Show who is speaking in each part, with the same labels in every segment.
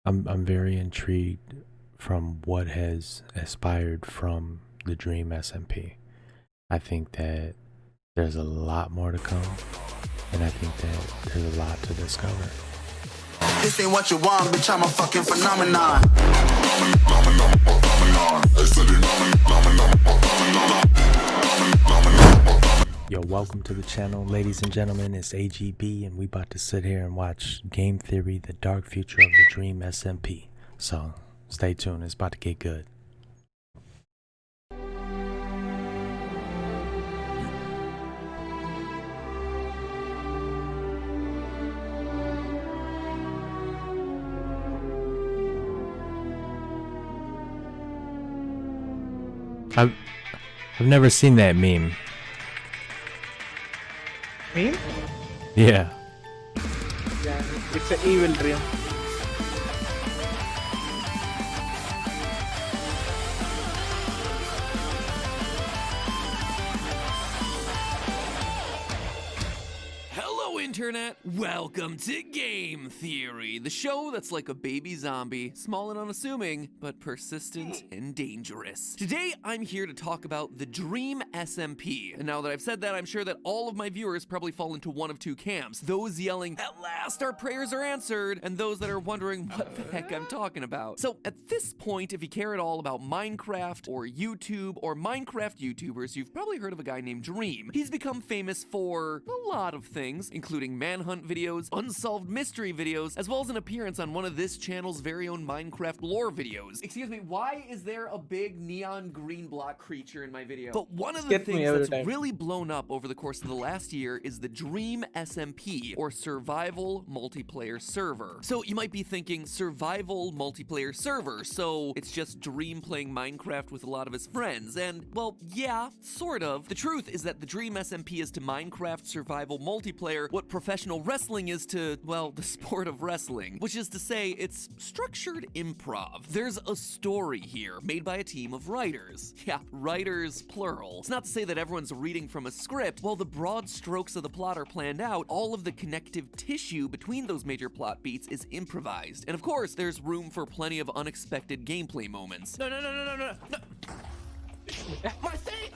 Speaker 1: I'm very intrigued from what has aspired from the Dream SMP. I think that there's a lot more to come, and I think that there's a lot to discover.
Speaker 2: This ain't what you want, bitch, I'm a fucking phenomenon.
Speaker 1: Yo, welcome to the channel, ladies and gentlemen. It's AGB, and we about to sit here and watch Game Theory, the Dark Future of the Dream SMP. So, stay tuned, it's about to get good. I've never seen that meme.
Speaker 3: Meme?
Speaker 1: Yeah.
Speaker 3: Yeah, it's an evil dream.
Speaker 4: Hello, Internet! Welcome to Game Theory, the show that's like a baby zombie, small and unassuming, but persistent and dangerous. Today, I'm here to talk about the Dream SMP. And now that I've said that, I'm sure that all of my viewers probably fall into one of two camps. Those yelling, "At last our prayers are answered," and those that are wondering what the heck I'm talking about. So at this point, if you care at all about Minecraft or YouTube or Minecraft YouTubers, you've probably heard of a guy named Dream. He's become famous for a lot of things, including manhunt videos, unsolved mystery videos, as well as an appearance on one of this channel's very own Minecraft lore videos. Excuse me, why is there a big neon green block creature in my video? But one of the things that's really blown up over the course of the last year is the Dream SMP, or Survival Multiplayer Server. So you might be thinking, survival multiplayer server, so it's just Dream playing Minecraft with a lot of his friends, and, well, yeah, sort of. The truth is that the Dream SMP is to Minecraft survival multiplayer what professional wrestling is to, well, the sport of wrestling, which is to say it's structured improv. There's a story here made by a team of writers. Yeah, writers plural. It's not to say that everyone's reading from a script. While the broad strokes of the plot are planned out, all of the connective tissue between those major plot beats is improvised. And of course, there's room for plenty of unexpected gameplay moments. No. My thing!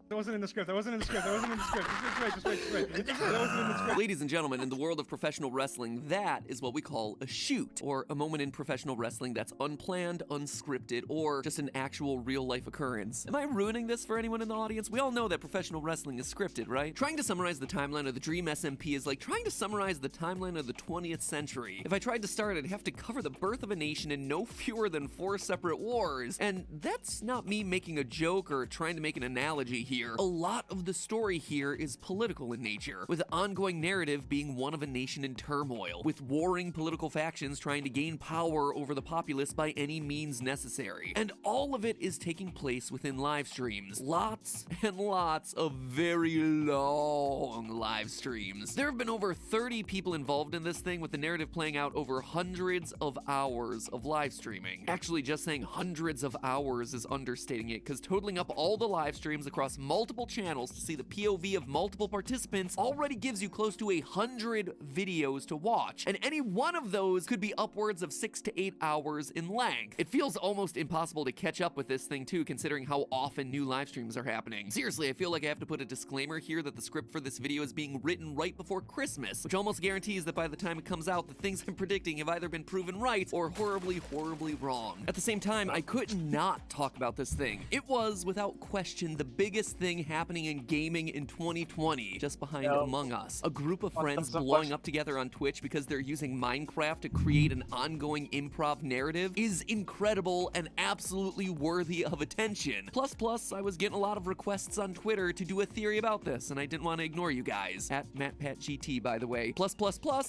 Speaker 3: That wasn't in the script. That wasn't in the script. Just wait. That wasn't in the script.
Speaker 4: Ladies and gentlemen, in the world of professional wrestling, that is what we call a shoot, or a moment in professional wrestling that's unplanned, unscripted, or just an actual real-life occurrence. Am I ruining this for anyone in the audience? We all know that professional wrestling is scripted, right? Trying to summarize the timeline of the Dream SMP is like trying to summarize the timeline of the 20th century. If I tried to start, I'd have to cover the birth of a nation in no fewer than 4 separate wars. And that's not me making a joke or trying to make an analogy here. A lot of the story here is political in nature, with the ongoing narrative being one of a nation in turmoil, with warring political factions trying to gain power over the populace by any means necessary. And all of it is taking place within live streams. Lots and lots of very long live streams. There have been over 30 people involved in this thing, with the narrative playing out over hundreds of hours of live streaming. Actually, just saying hundreds of hours is understating it, because totaling up all the live streams across multiple channels to see the POV of multiple participants already gives you close to 100 videos to watch, and any one of those could be upwards of 6 to 8 hours in length. It feels almost impossible to catch up with this thing too, considering how often new live streams are happening. Seriously, I feel like I have to put a disclaimer here that the script for this video is being written right before Christmas, which almost guarantees that by the time it comes out, the things I'm predicting have either been proven right or horribly wrong. At the same time, I couldn't not talk about this thing. It was, without question, the biggest thing happening in gaming in 2020, just behind Among Us. A group of friends blowing up together on Twitch because they're using Minecraft to create an ongoing improv narrative is incredible and absolutely worthy of attention. Plus, I was getting a lot of requests on Twitter to do a theory about this, and I didn't want to ignore you guys. At MattPatGT, by the way. Plus,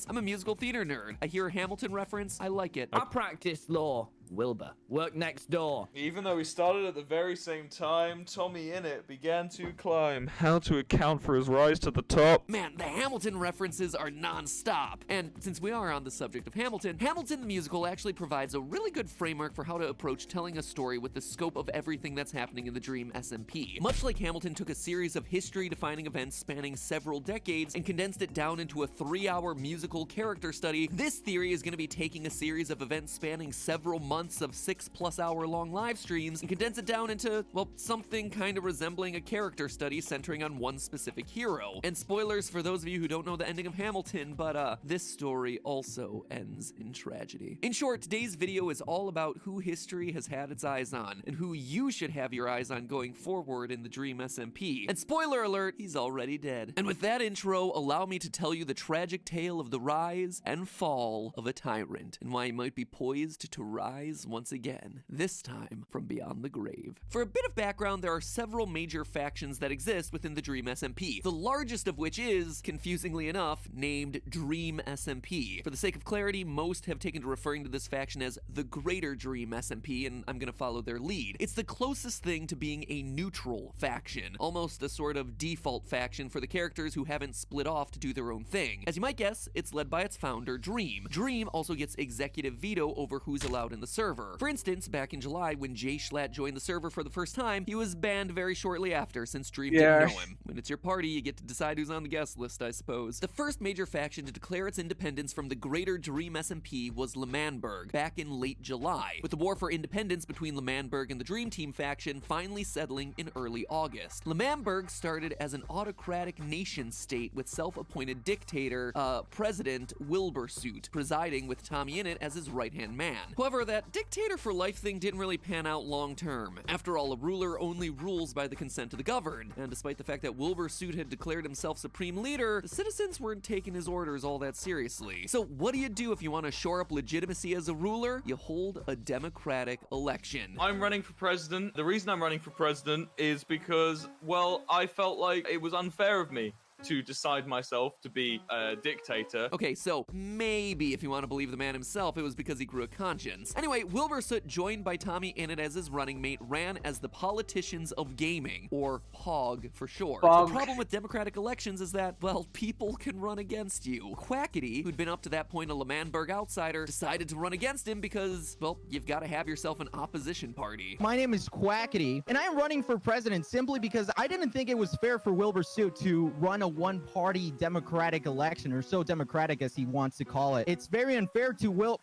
Speaker 4: I'm a musical theater nerd. I hear a Hamilton reference, I like it.
Speaker 5: I practice law. Wilbur, work next door.
Speaker 6: Even though we started at the very same time, TOMMYINIT began to climb. How to account for his rise to the top?
Speaker 4: Man, the Hamilton references are non-stop. And since we are on the subject of Hamilton, Hamilton the musical actually provides a really good framework for how to approach telling a story with the scope of everything that's happening in the Dream SMP. Much like Hamilton took a series of history-defining events spanning several decades and condensed it down into a 3-hour musical character study, this theory is going to be taking a series of events spanning several months of 6+ hour long live streams and condense it down into, well, something kind of resembling a character study centering on one specific hero. And spoilers for those of you who don't know the ending of Hamilton, but this story also ends in tragedy. In short, today's video is all about who history has had its eyes on and who you should have your eyes on going forward in the Dream SMP. And spoiler alert, he's already dead. And with that intro, allow me to tell you the tragic tale of the rise and fall of a tyrant and why he might be poised to rise once again, this time from beyond the grave. For a bit of background, there are several major factions that exist within the Dream SMP, the largest of which is, confusingly enough, named Dream SMP. For the sake of clarity, most have taken to referring to this faction as the Greater Dream SMP, and I'm gonna follow their lead. It's the closest thing to being a neutral faction, almost a sort of default faction for the characters who haven't split off to do their own thing. As you might guess, it's led by its founder, Dream. Dream also gets executive veto over who's allowed in the server. For instance, back in July, when Jay Schlatt joined the server for the first time, he was banned very shortly after, since Dream didn't know him. When it's your party, you get to decide who's on the guest list, I suppose. The first major faction to declare its independence from the Greater Dream SMP was L'Manberg, back in late July, with the war for independence between L'Manberg and the Dream Team faction finally settling in early August. L'Manberg started as an autocratic nation-state with self-appointed dictator, President Wilbur Suit, presiding with TOMMYINIT as his right-hand man. However, that dictator for life thing didn't really pan out long-term. After all, a ruler only rules by the consent of the governed, and despite the fact that Wilbur Suit had declared himself supreme leader, the citizens weren't taking his orders all that seriously. So what do you do if you want to shore up legitimacy as a ruler? You hold a democratic election.
Speaker 6: I'm running for president. The reason I'm running for president is because, well, I felt like it was unfair of me to decide myself to be a dictator.
Speaker 4: Okay, so maybe if you want to believe the man himself, it was because he grew a conscience. Anyway, Wilbur Soot, joined by TOMMYINIT as his running mate, ran as the Politicians of Gaming, or POG for short. The problem with democratic elections is that, well, people can run against you. Quackity, who'd been up to that point a L'Manberg outsider, decided to run against him because, well, you've got to have yourself an opposition party.
Speaker 7: My name is Quackity, and I'm running for president simply because I didn't think it was fair for Wilbur Soot to run a one-party democratic election, or so democratic as he wants to call it. It's very unfair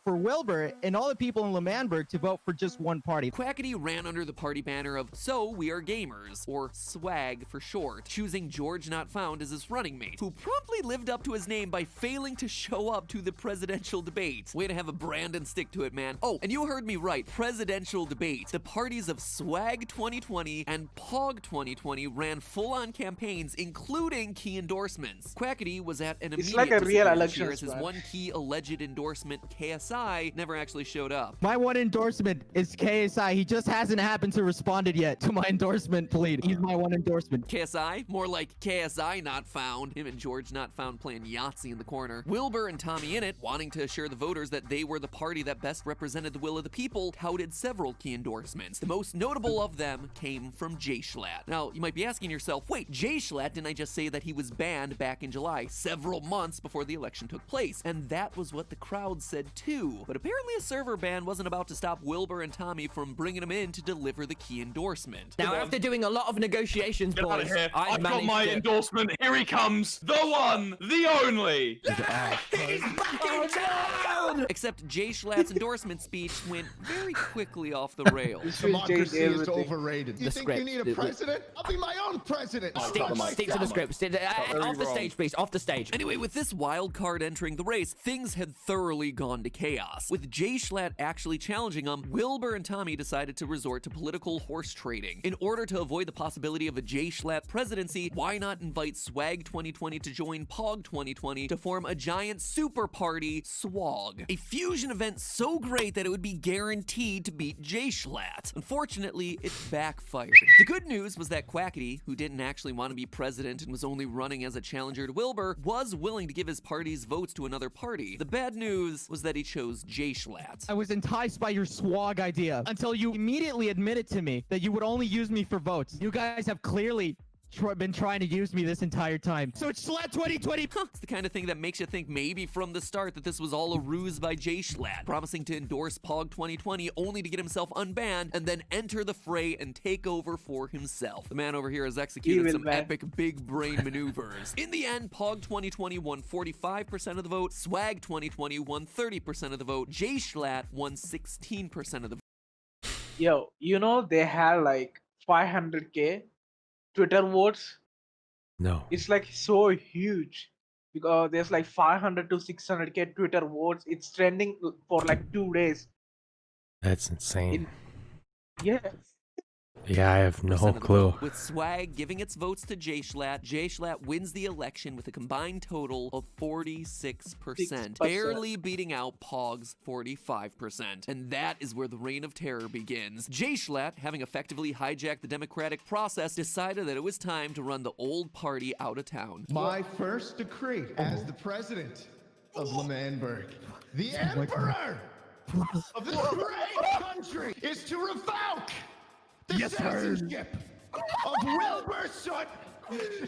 Speaker 7: for Wilbur and all the people in L'Manberg to vote for just one party.
Speaker 4: Quackity ran under the party banner of So We Are Gamers, or SWAG for short, choosing George Not Found as his running mate, who promptly lived up to his name by failing to show up to the presidential debate. Way to have a brand and stick to it, man. Oh, and you heard me right, presidential debate. The parties of SWAG 2020 and POG 2020 ran full-on campaigns, including key endorsements. Quackity was at an immediate
Speaker 8: like a real
Speaker 4: disadvantage
Speaker 8: election
Speaker 4: here, as his
Speaker 8: squad.
Speaker 4: one key alleged endorsement, KSI, never actually showed up.
Speaker 7: My one endorsement is KSI. He just hasn't happened to responded yet to my endorsement plea. He's my one endorsement.
Speaker 4: KSI? More like KSI Not Found. Him and George Not Found playing Yahtzee in the corner. Wilbur and TOMMYINIT, wanting to assure the voters that they were the party that best represented the will of the people, touted several key endorsements. The most notable of them came from Jay Schlatt. Now, you might be asking yourself, wait, Jay Schlatt, didn't I just say that he was banned back in July, several months before the election took place? And that was what the crowd said too. But apparently a server ban wasn't about to stop Wilbur and Tommy from bringing him in to deliver the key endorsement.
Speaker 5: Now, after doing a lot of negotiations,
Speaker 6: Get out
Speaker 5: boys,
Speaker 6: of here.
Speaker 5: I've
Speaker 6: I've got
Speaker 5: managed
Speaker 6: my
Speaker 5: to...
Speaker 6: endorsement. Here he comes. The one, the only.
Speaker 4: Except Jay Schlatt's endorsement speech went very quickly off the rails.
Speaker 9: Democracy is overrated. You
Speaker 5: The
Speaker 9: think
Speaker 5: script.
Speaker 9: you need a president? I'll be my own president.
Speaker 5: Stick to the script. Off the stage, please. Off the stage.
Speaker 4: Anyway, with this wild card entering the race, things had thoroughly gone to chaos. With Jay Schlatt actually challenging him, Wilbur and Tommy decided to resort to political horse trading. In order to avoid the possibility of a Jay Schlatt presidency, why not invite SWAG 2020 to join POG 2020 to form a giant super party, SWAG? A fusion event so great that it would be guaranteed to beat Jay Schlatt. Unfortunately, it backfired. The good news was that Quackity, who didn't actually want to be president and was only running running as a challenger to Wilbur, was willing to give his party's votes to another party. The bad news was that he chose J-Schlatt.
Speaker 7: I was enticed by your swag idea until you immediately admitted to me that you would only use me for votes. You guys have clearly been trying to use me this entire time. So it's Schlatt 2020.
Speaker 4: It's the kind of thing that makes you think maybe from the start that this was all a ruse by J-Schlatt, promising to endorse Pog 2020 only to get himself unbanned and then enter the fray and take over for himself. The man over here has executed some epic big brain maneuvers. In the end, Pog 2020 won 45% of the vote, Swag 2020 won 30% of the vote, J-Schlatt won 16% of the vote.
Speaker 8: Yo, you know they have like 500k Twitter votes.
Speaker 1: No.
Speaker 8: It's like so huge because there's like 500 to 600k Twitter votes. It's trending for like 2 days.
Speaker 1: That's insane.
Speaker 8: Yeah.
Speaker 1: Yeah, I have no clue.
Speaker 4: With Swag giving its votes to J-Schlatt, J-Schlatt wins the election with a combined total of 46%, barely beating out Pog's 45%. And that is where the reign of terror begins. J-Schlatt, having effectively hijacked the democratic process, decided that it was time to run the old party out of town.
Speaker 9: My first decree as the president of Lemanberg, the emperor of this great country, is to revoke the citizenship of Wilbur Soot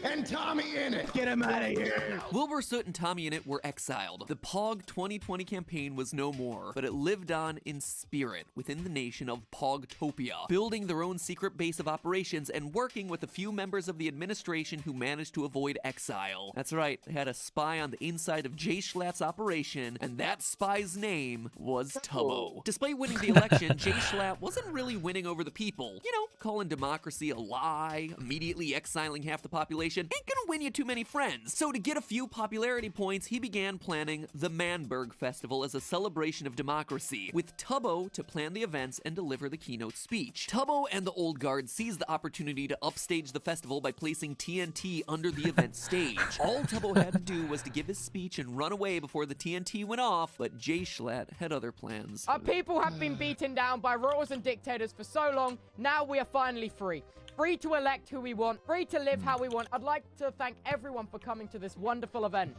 Speaker 9: and TOMMYINIT.
Speaker 7: Get him out of here.
Speaker 4: Wilbur Soot and TOMMYINIT were exiled. The Pog 2020 campaign was no more, but it lived on in spirit within the nation of Pogtopia, building their own secret base of operations and working with a few members of the administration who managed to avoid exile. That's right, they had a spy on the inside of J-Schlatt's operation, and that spy's name was TUBBO. Despite winning the election, J-Schlatt wasn't really winning over the people. You know, calling democracy a lie, immediately exiling half the population ain't gonna win you too many friends. So to get a few popularity points, he began planning the Manberg Festival as a celebration of democracy, with TUBBO to plan the events and deliver the keynote speech. TUBBO and the old guard seized the opportunity to upstage the festival by placing TNT under the event stage. All TUBBO had to do was to give his speech and run away before the TNT went off, but J-Schlatt had other plans.
Speaker 10: Our people have been beaten down by royals and dictators for so long, now we are finally free. Free to elect who we want, free to live how we want. I'd like to thank everyone for coming to this wonderful event.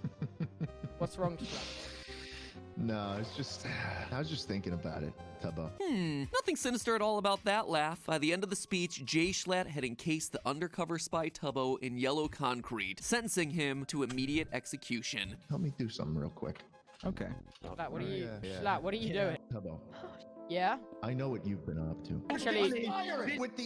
Speaker 10: What's wrong, Schlatt?
Speaker 9: No, it's just, I was just thinking about it, Tubbo.
Speaker 4: Nothing sinister at all about that laugh. By the end of the speech, J-Schlatt had encased the undercover spy TUBBO in yellow concrete, sentencing him to immediate execution.
Speaker 9: Help me do something real quick.
Speaker 7: Okay.
Speaker 10: Schlatt, what are you?
Speaker 9: Yeah.
Speaker 10: Schlatt, what are you doing?
Speaker 9: Tubbo,
Speaker 10: Yeah?
Speaker 9: I know what you've been up to.
Speaker 10: Actually,
Speaker 9: With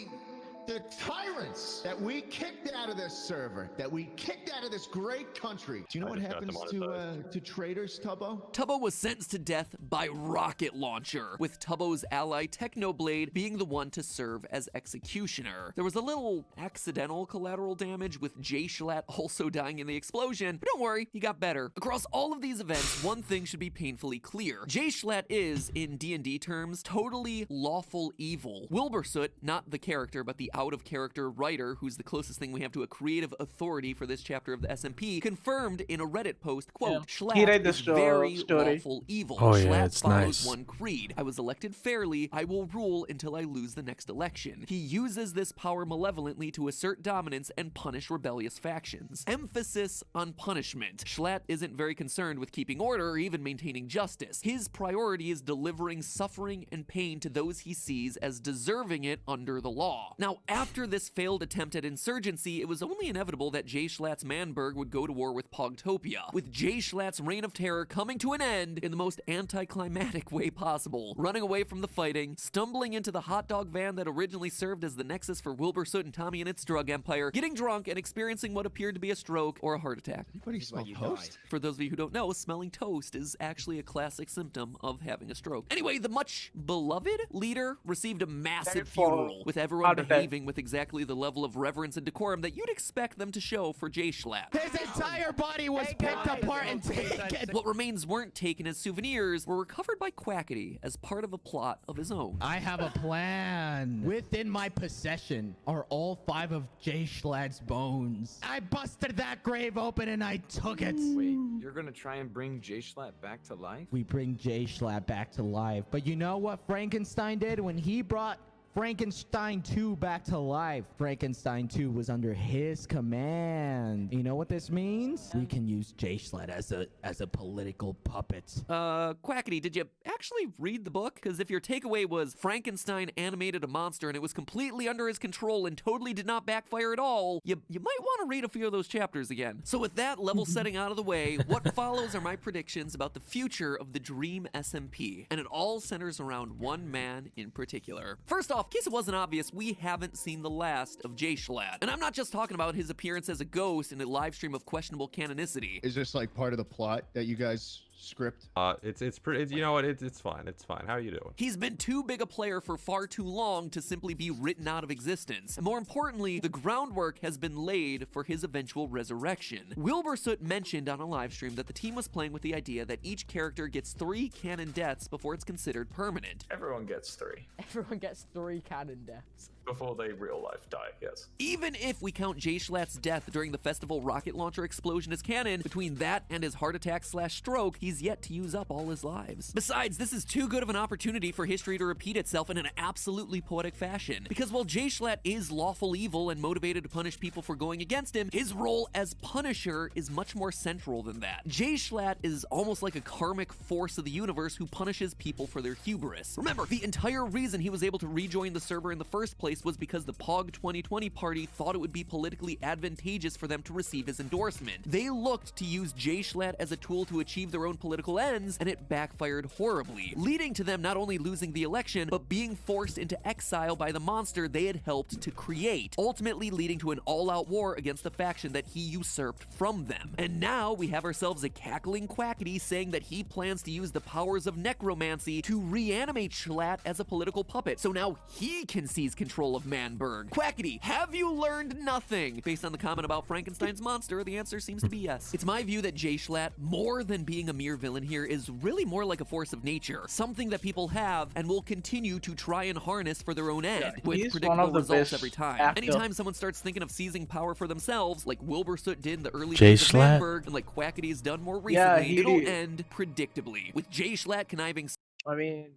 Speaker 9: the tyrants that we kicked out of this server, that we kicked out of this great country. Do you know what happens to traitors, Tubbo?
Speaker 4: TUBBO was sentenced to death by rocket launcher, with TUBBO's ally Technoblade being the one to serve as executioner. There was a little accidental collateral damage, with J-Schlatt also dying in the explosion, but don't worry, he got better. Across all of these events, one thing should be painfully clear. J-Schlatt is, in D&D terms, totally lawful evil. Wilbur Soot, not the character, but the out-of-character writer, who's the closest thing we have to a creative authority for this chapter of the SMP, confirmed in a Reddit post, quote, Schlatt is very lawful evil.
Speaker 1: Oh yeah,
Speaker 4: Schlatt
Speaker 1: it's
Speaker 4: follows
Speaker 1: nice.
Speaker 4: one creed. I was elected fairly. I will rule until I lose the next election. He uses this power malevolently to assert dominance and punish rebellious factions. Emphasis on punishment. Schlatt isn't very concerned with keeping order or even maintaining justice. His priority is delivering suffering and pain to those he sees as deserving it under the law. Now, after this failed attempt at insurgency, it was only inevitable that J-Schlatt's Manberg would go to war with Pogtopia, with J-Schlatt's reign of terror coming to an end in the most anticlimactic way possible, running away from the fighting, stumbling into the hot dog van that originally served as the nexus for Wilbur Soot and TOMMYINIT's drug empire, getting drunk and experiencing what appeared to be a stroke or a heart attack.
Speaker 9: Anybody smell toast?
Speaker 4: For those of you who don't know, smelling toast is actually a classic symptom of having a stroke. Anyway, the much beloved leader received a massive funeral, with everyone behaving with exactly the level of reverence and decorum that you'd expect them to show for J-Schlatt.
Speaker 7: His entire body was picked apart and taken.
Speaker 4: What remains weren't taken as souvenirs, were recovered by Quackity as part of a plot of his own.
Speaker 7: I have a plan. Within my possession are all 5 of J-Schlatt's bones. I busted that grave open and I took it.
Speaker 11: Wait, you're gonna try and bring J-Schlatt back to life?
Speaker 7: We bring J-Schlatt back to life. But you know what Frankenstein did when he brought Frankenstein 2 back to life. Frankenstein 2 was under his command. You know what this means? We can use J-Sled as a political puppet.
Speaker 4: Quackity, did you actually read the book? Because if your takeaway was Frankenstein animated a monster and it was completely under his control and totally did not backfire at all, you might want to read a few of those chapters again. So with that level setting out of the way, what follows are my predictions about the future of the Dream SMP. And it all centers around one man in particular. First off, in case it wasn't obvious, we haven't seen the last of J-Schlatt. And I'm not just talking about his appearance as a ghost in a live stream of questionable canonicity.
Speaker 9: Is this like part of the plot that you guys script?
Speaker 12: It's pretty. You know what? It's fine. It's fine. How are you doing?
Speaker 4: He's been too big a player for far too long to simply be written out of existence. And more importantly, the groundwork has been laid for his eventual resurrection. Wilbur Soot mentioned on a live stream that the team was playing with the idea that each character gets 3 canon deaths before it's considered permanent.
Speaker 6: Everyone gets 3
Speaker 10: Everyone gets 3 canon deaths.
Speaker 6: before they real life die, yes.
Speaker 4: Even if we count J-Schlatt's death during the festival rocket launcher explosion as canon, between that and his heart attack / stroke, he's yet to use up all his lives. Besides, this is too good of an opportunity for history to repeat itself in an absolutely poetic fashion. Because while J-Schlatt is lawful evil and motivated to punish people for going against him, his role as Punisher is much more central than that. J-Schlatt is almost like a karmic force of the universe who punishes people for their hubris. Remember, the entire reason he was able to rejoin the server in the first place was because the POG 2020 party thought it would be politically advantageous for them to receive his endorsement. They looked to use J-Schlatt as a tool to achieve their own political ends, and it backfired horribly, leading to them not only losing the election, but being forced into exile by the monster they had helped to create, ultimately leading to an all-out war against the faction that he usurped from them. And now we have ourselves a cackling Quackity saying that he plans to use the powers of necromancy to reanimate Schlatt as a political puppet, so now he can seize control of Manberg. Quackity, have you learned nothing? Based on the comment about Frankenstein's monster, the answer seems to be yes. It's my view that J-Schlatt, more than being a mere villain here, is really more like a force of nature, something that people have and will continue to try and harness for their own end, with predictable results every time. Anytime someone starts thinking of seizing power for themselves, like Wilbur Soot did in the early days of Manberg, and like Quackity has done more recently, it'll end predictably, with J-Schlatt conniving.
Speaker 8: I mean,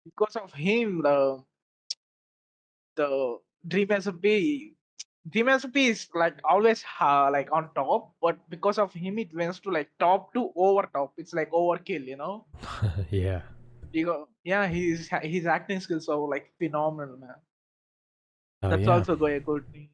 Speaker 8: because of him, the Dream SMP is like always like on top, but because of him it went to like top to over top. It's like overkill, you know.
Speaker 1: Yeah.
Speaker 8: Yeah, his acting skills are like phenomenal, man.
Speaker 1: Oh,
Speaker 8: That's
Speaker 1: yeah.
Speaker 8: also a good thing.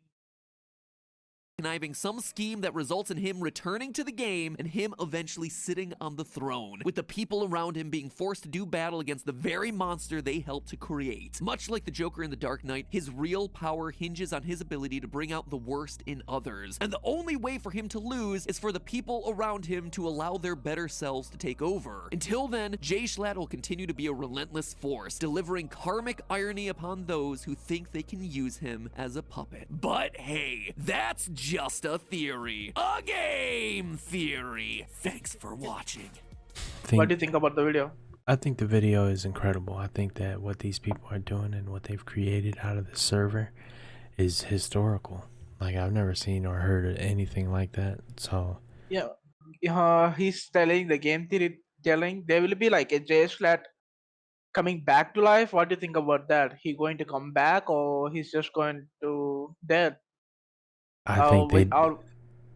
Speaker 4: Conniving some scheme that results in him returning to the game and him eventually sitting on the throne, with the people around him being forced to do battle against the very monster they helped to create. Much like the Joker in The Dark Knight, his real power hinges on his ability to bring out the worst in others, and the only way for him to lose is for the people around him to allow their better selves to take over. Until then, J-Schlatt will continue to be a relentless force, delivering karmic irony upon those who think they can use him as a puppet. But hey, that's just a theory. A game theory. Thanks for watching.
Speaker 8: What do you think about the video?
Speaker 1: I think the video is incredible. I think that what these people are doing and what they've created out of the server is historical. Like, I've never seen or heard of anything like that. So
Speaker 8: yeah, he's telling the game theory, telling there will be like a J-Schlatt coming back to life. What do you think about that? He going to come back, or he's just going to dead?
Speaker 1: I think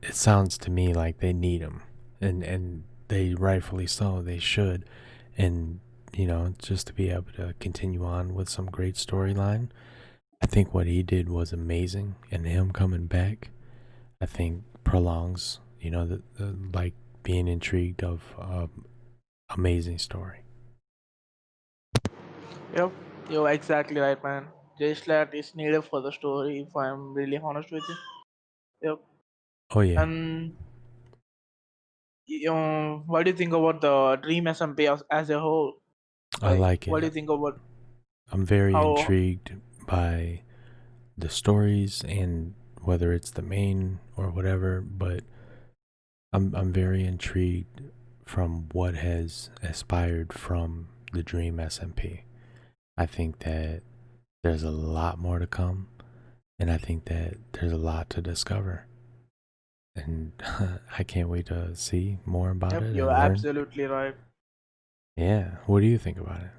Speaker 1: it sounds to me like they need him, and they rightfully so, they should. And you know, just to be able to continue on with some great storyline, I think what he did was amazing, and him coming back, I think prolongs, you know, the like being intrigued of amazing story.
Speaker 8: Yep, you're exactly right, man. J-Schlatt is needed for the story, if I'm really honest with you. Yep.
Speaker 1: Oh yeah.
Speaker 8: And what do you think about the Dream SMP as a whole?
Speaker 1: I like it.
Speaker 8: What do you think about?
Speaker 1: I'm very intrigued by the stories, and whether it's the main or whatever, but I'm very intrigued from what has aspired from the Dream SMP. I think that there's a lot more to come, and I think that there's a lot to discover. And I can't wait to see more about it.
Speaker 8: You're absolutely right.
Speaker 1: Yeah. What do you think about it?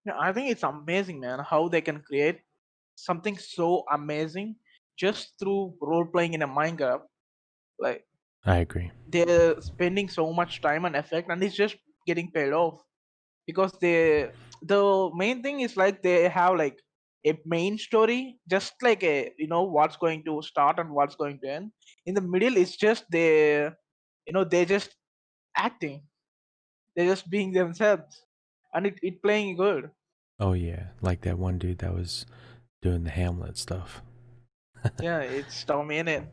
Speaker 8: Yeah, I think it's amazing, man, how they can create something so amazing just through role playing in a Minecraft. Like
Speaker 1: I agree.
Speaker 8: they're spending so much time and effort, and it's just getting paid off because the main thing is like they have like a main story, just like a what's going to start and what's going to end. In the middle, it's just they're just acting, they're just being themselves, and it playing good.
Speaker 1: Oh yeah, like that one dude that was doing the Hamlet stuff.
Speaker 8: Yeah, it's TOMMYINIT,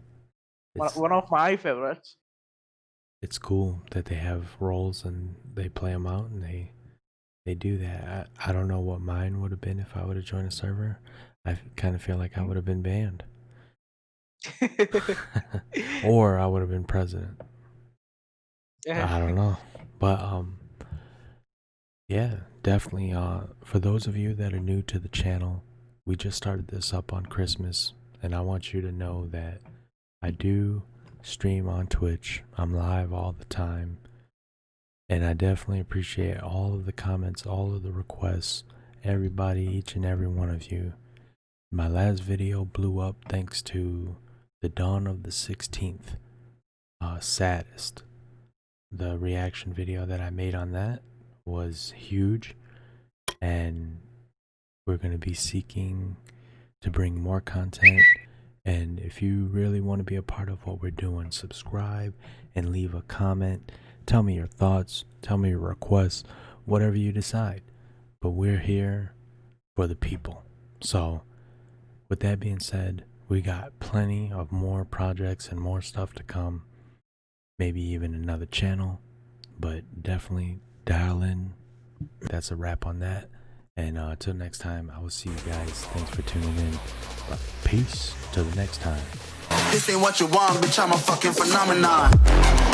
Speaker 1: It's
Speaker 8: one of my favorites.
Speaker 1: it's cool that they have roles and they play them out and they do that. I don't know what mine would have been if I would have joined a server. I kind of feel like I would have been banned. Or I would have been president. I don't know. But yeah, definitely for those of you that are new to the channel, we just started this up on Christmas, and I want you to know that I do stream on Twitch. I'm live all the time. And I definitely appreciate all of the comments, all of the requests, everybody, each and every one of you. My last video blew up thanks to the Dawn of the 16th, SADIST. The reaction video that I made on that was huge, and we're going to be seeking to bring more content. And if you really want to be a part of what we're doing, subscribe and leave a comment. Tell me your thoughts, tell me your requests, whatever you decide. But we're here for the people. So with that being said, we got plenty of more projects and more stuff to come. Maybe even another channel, but definitely dial in. That's a wrap on that. And until next time, I will see you guys. Thanks for tuning in. Peace till the next time.
Speaker 2: This ain't what you want, bitch, I'm a fucking phenomenon.